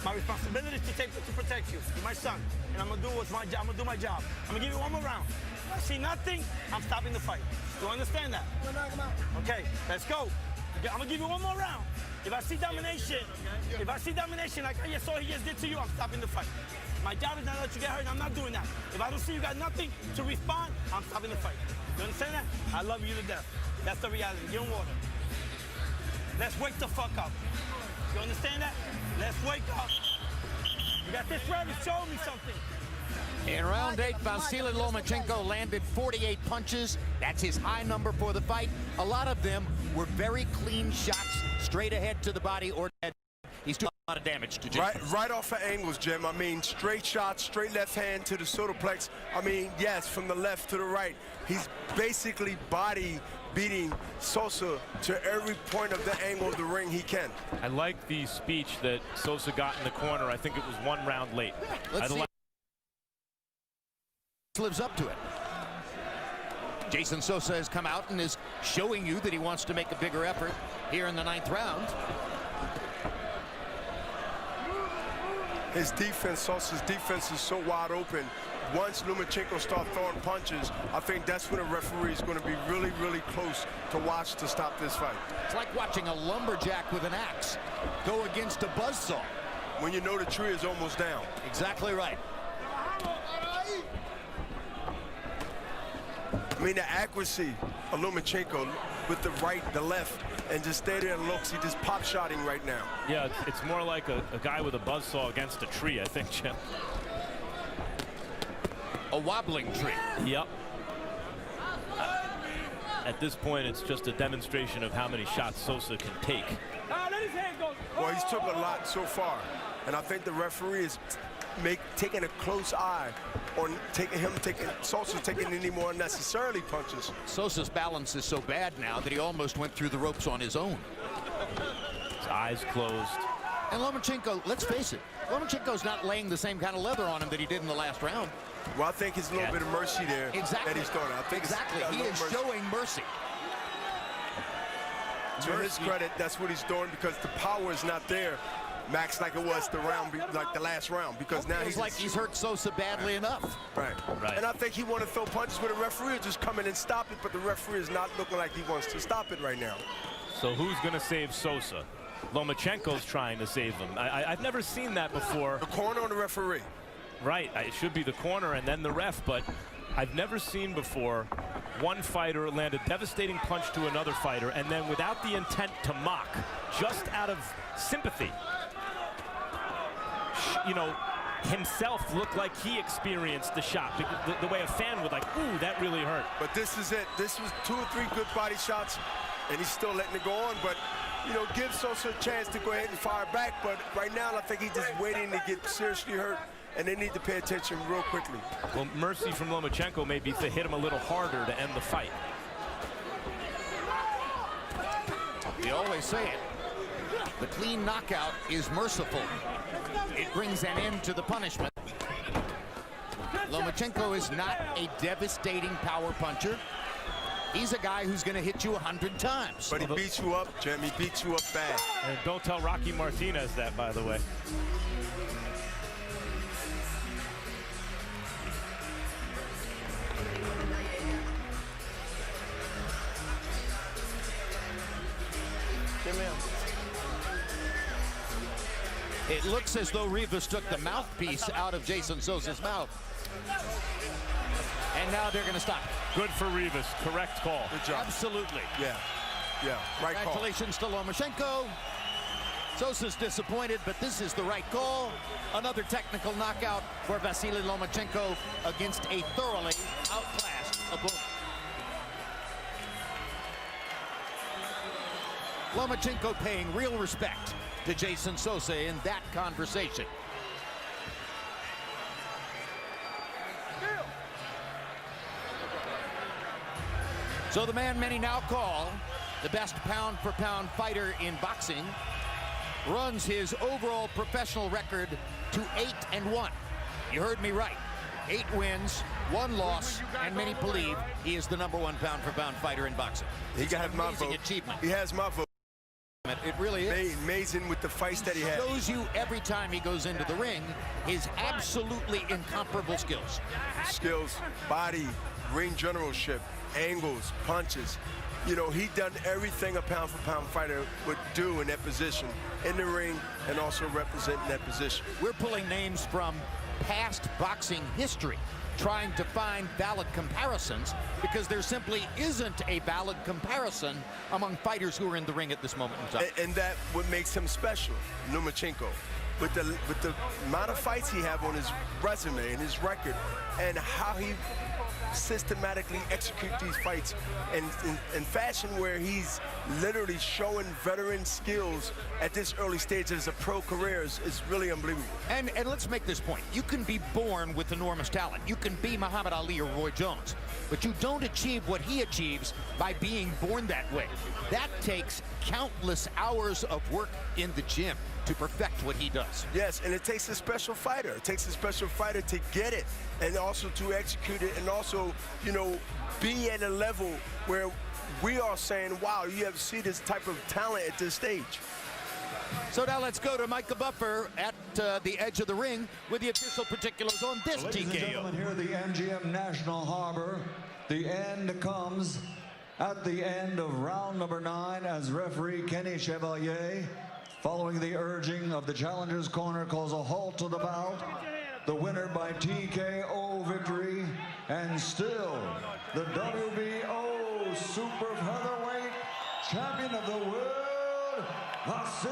my responsibility is to protect you. You're my son, and I'm gonna do what's my job. I'm gonna do my job. I'm gonna give you one more round. If I see nothing, I'm stopping the fight. Do you understand that? Okay, let's go. I'm gonna give you one more round. If I see domination, like I saw he just did to you, I'm stopping the fight. My job is not to let you get hurt, and I'm not doing that. If I don't see you got nothing to respond, I'm stopping the fight. You understand that? I love you to death. That's the reality. Give him water. Let's wake the fuck up. You understand that? Let's wake up. You got this ready. Show me something. In round 8, Vasyl Lomachenko landed 48 punches. That's his high number for the fight. A lot of them were very clean shots, straight ahead to the body or head. He's doing a lot of damage to Jim. Right off of angles, Jim. I mean, straight shots, straight left hand to the sotoplex. I mean, yes, from the left to the right. He's basically body beating Sosa to every point of the angle of the ring he can. I like the speech that Sosa got in the corner. I think it was 1 round late. Let's see if he lives up to it. Jeyson Sosa has come out and is showing you that he wants to make a bigger effort here in the 9th round. His defense, Sosa's defense is so wide open. Once Lomachenko starts throwing punches, I think that's when the referee is going to be really, really close to watch to stop this fight. It's like watching a lumberjack with an axe go against a buzzsaw. When you know the tree is almost down. Exactly right. I mean, the accuracy of Lomachenko with the right, the left, and just stay there and looks. He just pop-shotting right now. Yeah, it's more like a guy with a buzzsaw against a tree, I think, Jim. A wobbling tree. Yep. At this point, it's just a demonstration of how many shots Sosa can take. Well, he's took a lot so far, and I think the referee is taking a close eye on Sosa taking any more unnecessarily punches. Sosa's balance is so bad now that he almost went through the ropes on his own. His eyes closed. And Lomachenko, let's face it, Lomachenko's not laying the same kind of leather on him that he did in the last round. Well, I think it's a little bit of mercy there that he's doing. I think exactly. He is showing mercy. To his credit, that's what he's doing because the power is not there, Max, like it was the last round, because now he's like he's hurt Sosa badly enough. Right. And I think he wanted to throw punches with a referee, just come in and stop it, but the referee is not looking like he wants to stop it right now. So who's going to save Sosa? Lomachenko's trying to save him. I've never seen that before. The corner or the referee? Right. It should be the corner and then the ref, but I've never seen before one fighter land a devastating punch to another fighter and then without the intent to mock, just out of sympathy, you know, himself looked like he experienced the shot, the way a fan would like, ooh, that really hurt. But this is it. This was 2 or 3 good body shots, and he's still letting it go on. But, you know, give Sosa a chance to go ahead and fire back. But right now, I think he's just waiting to get seriously hurt, and they need to pay attention real quickly. Well, mercy from Lomachenko may be to hit him a little harder to end the fight. We always say it. The clean knockout is merciful. It brings an end to the punishment. Lomachenko is not a devastating power puncher. He's a guy who's going to hit you 100 times. But he beats you up, Jim. He beats you up bad. And don't tell Rocky Martinez that, by the way. It looks as though Rivas took the mouthpiece out of Jейсон Sosa's mouth. And now they're going to stop. Good for Rivas. Correct call. Good job. Absolutely. Yeah. Yeah. Right call. Congratulations to Lomachenko. Sosa's disappointed, but this is the right call. Another technical knockout for Vasyl Lomachenko against a thoroughly outclassed opponent. Lomachenko paying real respect to Jейсон Соса in that conversation. So the man many now call the best pound-for-pound fighter in boxing runs his overall professional record to 8-1. You heard me right. 8 wins, 1 loss, and many believe he is the #1 pound-for-pound fighter in boxing. He got my vote. Achievement. He has my vote. It really is. Amazing with the fights that he has. Shows you every time he goes into the ring his absolutely incomparable skills. Skills, body, ring generalship, angles, punches. You know, he done everything a pound-for-pound fighter would do in that position, in the ring, and also representing that position. We're pulling names from past boxing history, trying to find valid comparisons, because there simply isn't a valid comparison among fighters who are in the ring at this moment in time. And that what makes him special, Lomachenko. With the amount of fights he have on his resume and his record, and how he systematically execute these fights in fashion where he's literally showing veteran skills at this early stage of his pro career is really unbelievable. And let's make this point. You can be born with enormous talent. You can be Muhammad Ali or Roy Jones, but you don't achieve what he achieves by being born that way. That takes countless hours of work in the gym to perfect what he does. Yes, and it takes a special fighter. It takes a special fighter to get it, and also to execute it, and also, you know, be at a level where we are saying, wow, you have seen this type of talent at this stage. So now let's go to Micah Buffer at the edge of the ring with the official particulars on this Ladies and TKO. gentlemen, here at the MGM National Harbor, the end comes at the end of round number 9 as referee Kenny Chevalier, following the urging of the challenger's corner, calls a halt to the bout. The winner by TKO victory, and still the WBO super featherweight champion of the world, Vasyl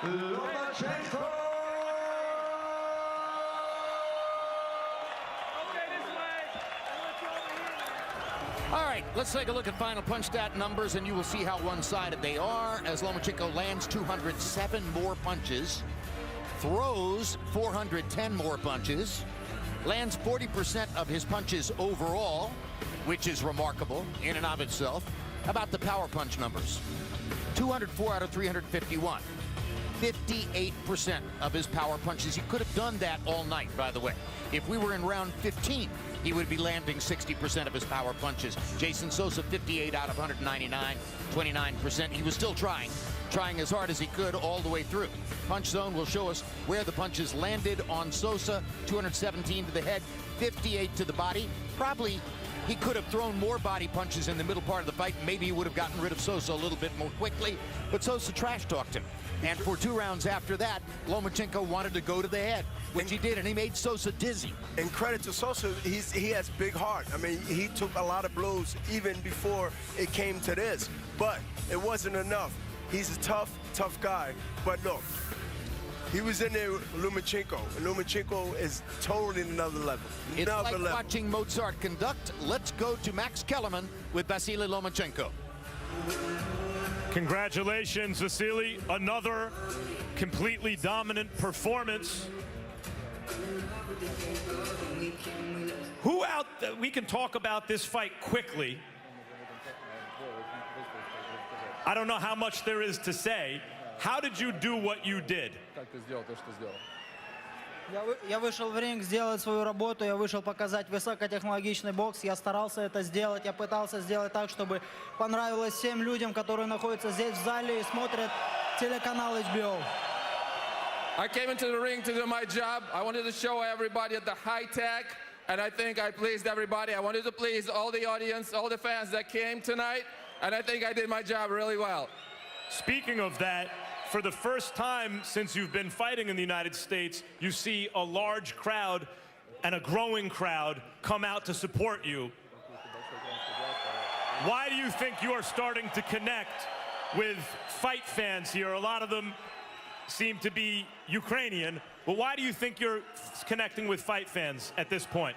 Lomachenko. All right, let's take a look at final punch stat numbers, and you will see how one-sided they are, as Lomachenko lands 207 more punches, throws 410 more punches, lands 40% of his punches overall, which is remarkable in and of itself. How about the power punch numbers? 204 out of 351. 58% of his power punches. He could have done that all night, by the way. If we were in round 15, he would be landing 60% of his power punches. Jейсон Соса, 58 out of 199, 29%. He was still trying as hard as he could all the way through. Punch zone will show us where the punches landed on Sosa. 217 to the head, 58 to the body. Probably he could have thrown more body punches in the middle part of the fight. Maybe he would have gotten rid of Sosa a little bit more quickly, but Sosa trash-talked him. And for 2 rounds after that, Lomachenko wanted to go to the head, which he did, and he made Sosa dizzy. And credit to Sosa, he has big heart. I mean, he took a lot of blows even before it came to this, but it wasn't enough. He's a tough guy, but look, he was in there with Lomachenko, and Lomachenko is totally another level. It's like watching Mozart conduct. Let's go to Max Kellerman with Vasyl Lomachenko. Congratulations, Vasily. Another completely dominant performance. We can talk about this fight quickly. I don't know how much there is to say. How did you do what you did? Как ты сделал то, что сделал? Я вышел в ринг сделать свою работу, я вышел показать высокотехнологичный бокс, я старался это сделать, я пытался сделать так, чтобы понравилось всем людям, которые находятся здесь в зале и смотрят телеканал HBO. I came into the ring to do my job. I wanted to show everybody the high tech, and I think I pleased everybody. I wanted to please all the audience, all the fans that came tonight, and I think I did my job really well. Speaking of that, for the first time since you've been fighting in the United States, you see a large crowd and a growing crowd come out to support you. Why do you think you are starting to connect with fight fans here? A lot of them seem to be Ukrainian, but why do you think you're connecting with fight fans at this point?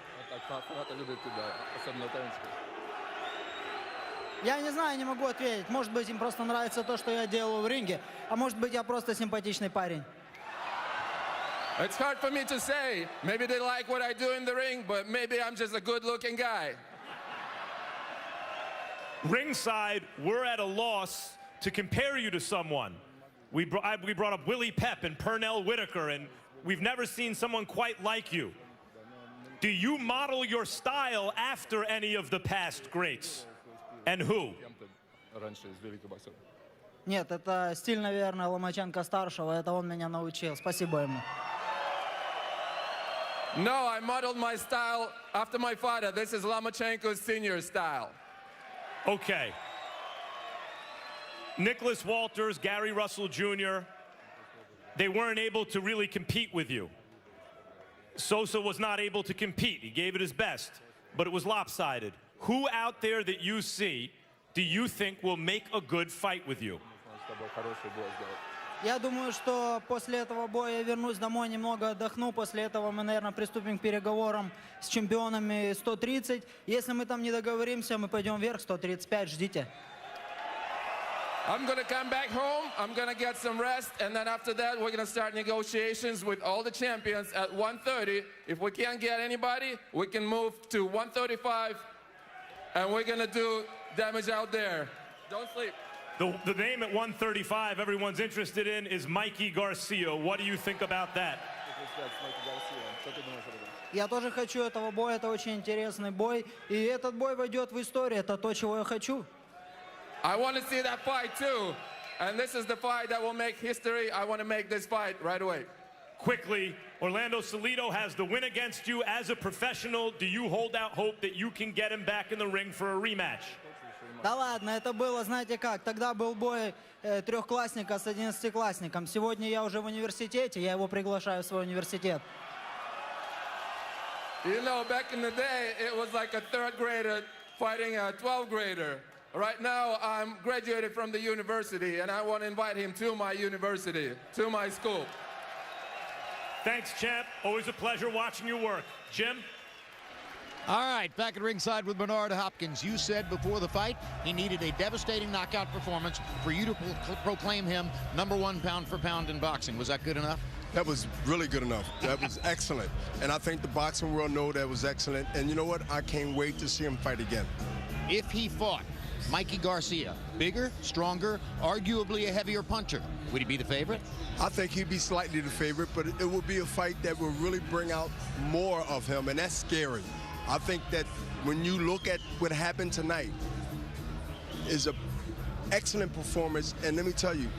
Я не знаю, не могу ответить. Может быть, им просто нравится то, что я делаю в ринге, а может быть, я просто симпатичный парень. It's hard for me to say. Maybe they like what I do in the ring, but maybe I'm just a good-looking guy. Ringside, we're at a loss to compare you to someone. We brought up Willie Pep and Pernell Whitaker, and we've never seen someone quite like you. Do you model your style after any of the past greats? And who? Нет, это стиль, наверное, Ломаченко-старшего. Это он меня научил. Спасибо ему. No, I modeled my style after my father. This is Lomachenko's senior style. Okay. Nicholas Walters, Gary Russell Jr., they weren't able to really compete with you. Sosa was not able to compete. He gave it his best, but it was lopsided. Who out there that you see do you think will make a good fight with you? Я думаю, что после этого боя я вернусь домой, немного отдохну. После этого мы, наверное, приступим к переговорам с чемпионами 130. Если мы там не договоримся, мы пойдем вверх 135. Ждите. I'm going to come back home, I'm going to get some rest, and then after that, we're going to start negotiations with all the champions at 130. If we can't get anybody, we can move to 135, and we're going to do damage out there. Don't sleep. The name at 135 everyone's interested in is Mikey Garcia. What do you think about that? Я тоже хочу этого боя, это очень интересный бой. И этот бой войдет в историю, это то, чего я хочу. I want to see that fight too. And this is the fight that will make history. I want to make this fight right away. Quickly, Orlando Salido has the win against you as a professional. Do you hold out hope that you can get him back in the ring for a rematch? Да ладно, это было, знаете как, тогда был бой трехклассника с 11-классником. Сегодня я уже в университете, я его приглашаю в свой университет. You know, back in the day, it was like a third grader fighting a 12th grader. Right now, I'm graduated from the university, and I want to invite him to my university, to my school. Thanks, champ. Always a pleasure watching you work. Jim? All right, back at ringside with Bernard Hopkins. You said before the fight he needed a devastating knockout performance for you to proclaim him #1 pound for pound in boxing. Was that good enough? That was really good enough. That was excellent. And I think the boxing world know that was excellent. And you know what? I can't wait to see him fight again. If he fought Mikey Garcia, bigger, stronger, arguably a heavier puncher, would he be the favorite? I think he'd be slightly the favorite, but it would be a fight that will really bring out more of him, and that's scary. I think that when you look at what happened tonight, is an excellent performance, and let me tell you,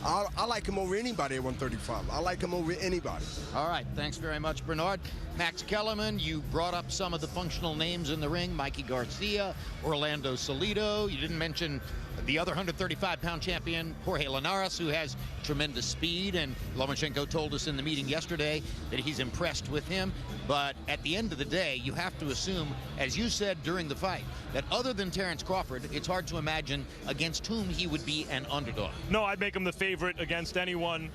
I like him over anybody at 135. I like him over anybody. All right, thanks very much, Bernard. Max Kellerman, you brought up some of the functional names in the ring, Mikey Garcia, Orlando Salido. You didn't mention the other 135-pound champion, Jorge Linares, who has tremendous speed, and Lomachenko told us in the meeting yesterday that he's impressed with him. But at the end of the day, you have to assume, as you said during the fight, that other than Terence Crawford, it's hard to imagine against whom he would be an underdog. No, I'd make him the favorite against anyone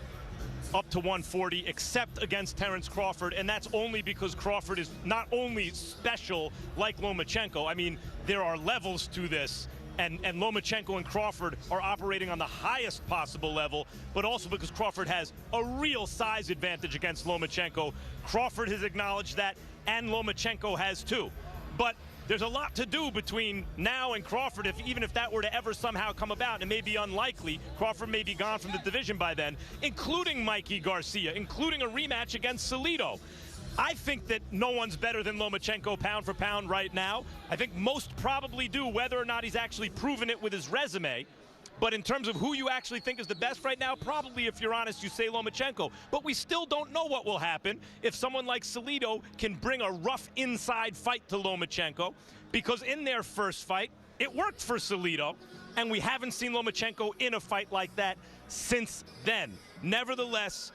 up to 140 except against Terence Crawford, and that's only because Crawford is not only special like Lomachenko. I mean, there are levels to this, and Lomachenko and Crawford are operating on the highest possible level, but also because Crawford has a real size advantage against Lomachenko. Crawford has acknowledged that, and Lomachenko has too. But There's a lot to do between now and Crawford, even if that were to ever somehow come about. It may be unlikely. Crawford may be gone from the division by then, including Mikey Garcia, including a rematch against Salido. I think that no one's better than Lomachenko pound for pound right now. I think most probably do, whether or not he's actually proven it with his resume. But in terms of who you actually think is the best right now, probably, if you're honest, you say Lomachenko. But we still don't know what will happen if someone like Salido can bring a rough inside fight to Lomachenko, because in their first fight, it worked for Salido, and we haven't seen Lomachenko in a fight like that since then. Nevertheless,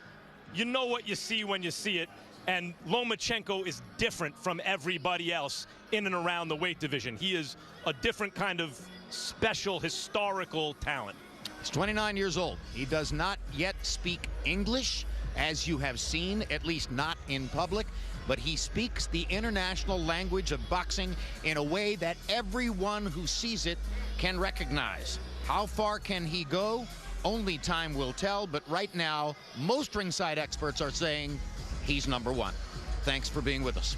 you know what you see when you see it, and Lomachenko is different from everybody else in and around the weight division. He is a different kind of special historical talent. He's 29 years old. He does not yet speak English, as you have seen, at least not in public, but he speaks the international language of boxing in a way that everyone who sees it can recognize. How far can he go? Only time will tell, but right now, most ringside experts are saying he's #1. Thanks for being with us.